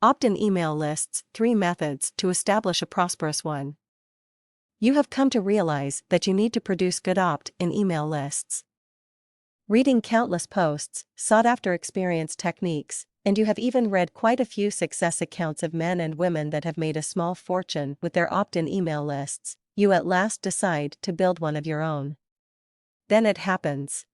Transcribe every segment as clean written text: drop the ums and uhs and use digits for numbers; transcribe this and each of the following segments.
Opt-in email lists, 3 methods to establish a prosperous one. You have come to realize that you need to produce good opt-in email lists. Reading countless posts, sought-after experience techniques, and you have even read quite a few success accounts of men and women that have made a small fortune with their opt-in email lists, you at last decide to build one of your own. Then it happens.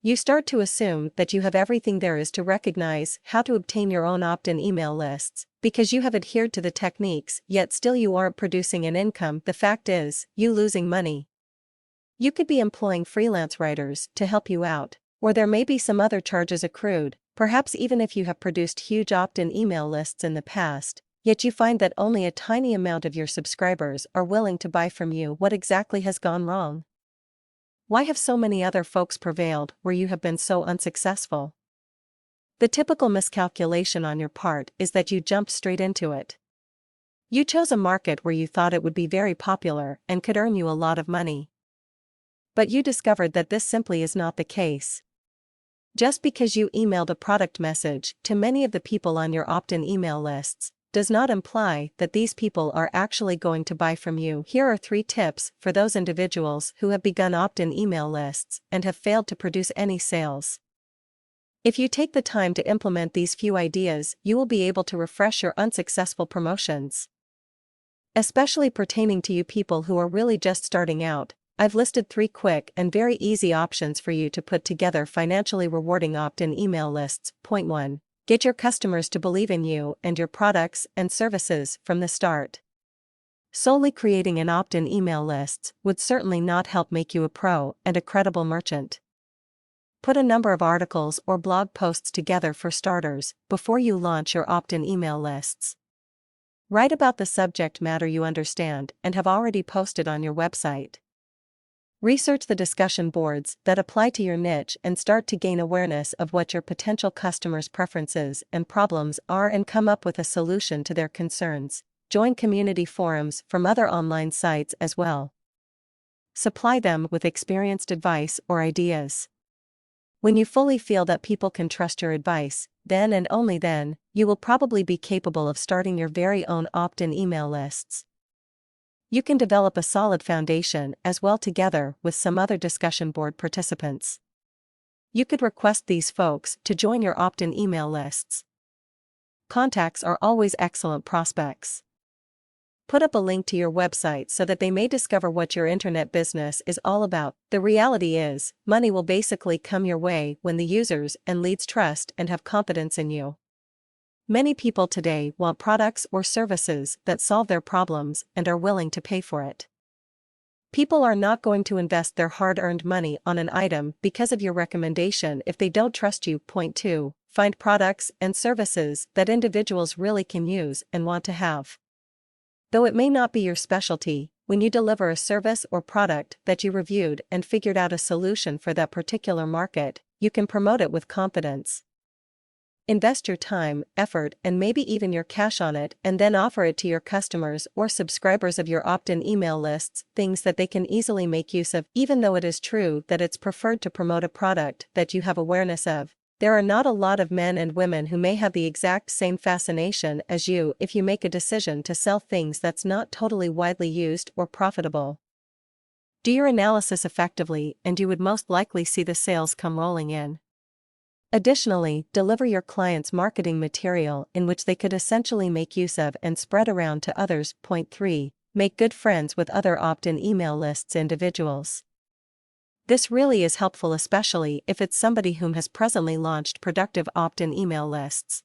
You start to assume that you have everything there is to recognize how to obtain your own opt-in email lists, because you have adhered to the techniques, yet still you aren't producing an income. The fact is, you losing money. You could be employing freelance writers to help you out, or there may be some other charges accrued, perhaps even if you have produced huge opt-in email lists in the past, yet you find that only a tiny amount of your subscribers are willing to buy from you. What exactly has gone wrong? Why have so many other folks prevailed where you have been so unsuccessful? The typical miscalculation on your part is that you jumped straight into it. You chose a market where you thought it would be very popular and could earn you a lot of money. But you discovered that this simply is not the case. Just because you emailed a product message to many of the people on your opt-in email lists does not imply that these people are actually going to buy from you. Here are 3 tips for those individuals who have begun opt-in email lists and have failed to produce any sales. If you take the time to implement these few ideas, you will be able to refresh your unsuccessful promotions. Especially pertaining to you people who are really just starting out, I've listed 3 quick and very easy options for you to put together financially rewarding opt-in email lists. Point 1. Get your customers to believe in you and your products and services from the start. Solely creating an opt-in email list would certainly not help make you a pro and a credible merchant. Put a number of articles or blog posts together for starters before you launch your opt-in email lists. Write about the subject matter you understand and have already posted on your website. Research the discussion boards that apply to your niche and start to gain awareness of what your potential customers' preferences and problems are and come up with a solution to their concerns. Join community forums from other online sites as well. Supply them with experienced advice or ideas. When you fully feel that people can trust your advice, then and only then, you will probably be capable of starting your very own opt-in email lists. You can develop a solid foundation as well together with some other discussion board participants. You could request these folks to join your opt-in email lists. Contacts are always excellent prospects. Put up a link to your website so that they may discover what your internet business is all about. The reality is, money will basically come your way when the users and leads trust and have confidence in you. Many people today want products or services that solve their problems and are willing to pay for it. People are not going to invest their hard-earned money on an item because of your recommendation if they don't trust you. Point 2. Find products and services that individuals really can use and want to have. Though it may not be your specialty, when you deliver a service or product that you reviewed and figured out a solution for that particular market, you can promote it with confidence. Invest your time, effort, and maybe even your cash on it and then offer it to your customers or subscribers of your opt-in email lists, things that they can easily make use of. Even though it is true that it's preferred to promote a product that you have awareness of, there are not a lot of men and women who may have the exact same fascination as you if you make a decision to sell things that's not totally widely used or profitable. Do your analysis effectively and you would most likely see the sales come rolling in. Additionally, deliver your clients marketing material in which they could essentially make use of and spread around to others. Point 3. Make good friends with other opt-in email lists individuals. This really is helpful, especially if it's somebody whom has presently launched productive opt-in email lists.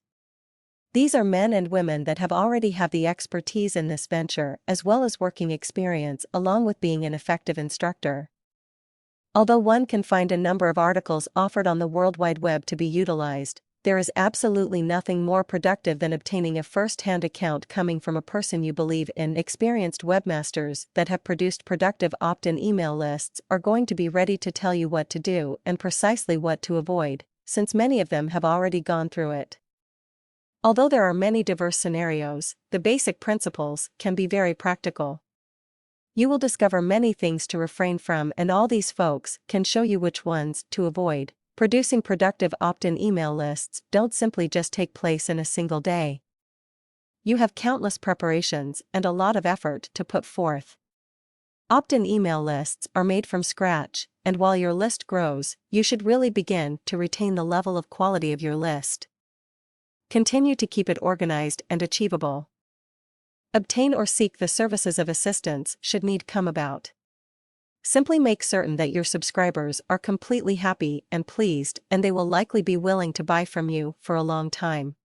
These are men and women that already have the expertise in this venture as well as working experience along with being an effective instructor. Although one can find a number of articles offered on the World Wide Web to be utilized, there is absolutely nothing more productive than obtaining a first-hand account coming from a person you believe in. Experienced webmasters that have produced productive opt-in email lists are going to be ready to tell you what to do and precisely what to avoid, since many of them have already gone through it. Although there are many diverse scenarios, the basic principles can be very practical. You will discover many things to refrain from, and all these folks can show you which ones to avoid. Producing productive opt-in email lists don't simply just take place in a single day. You have countless preparations and a lot of effort to put forth. Opt-in email lists are made from scratch, and while your list grows, you should really begin to retain the level of quality of your list. Continue to keep it organized and achievable. Obtain or seek the services of assistants should need come about. Simply make certain that your subscribers are completely happy and pleased, and they will likely be willing to buy from you for a long time.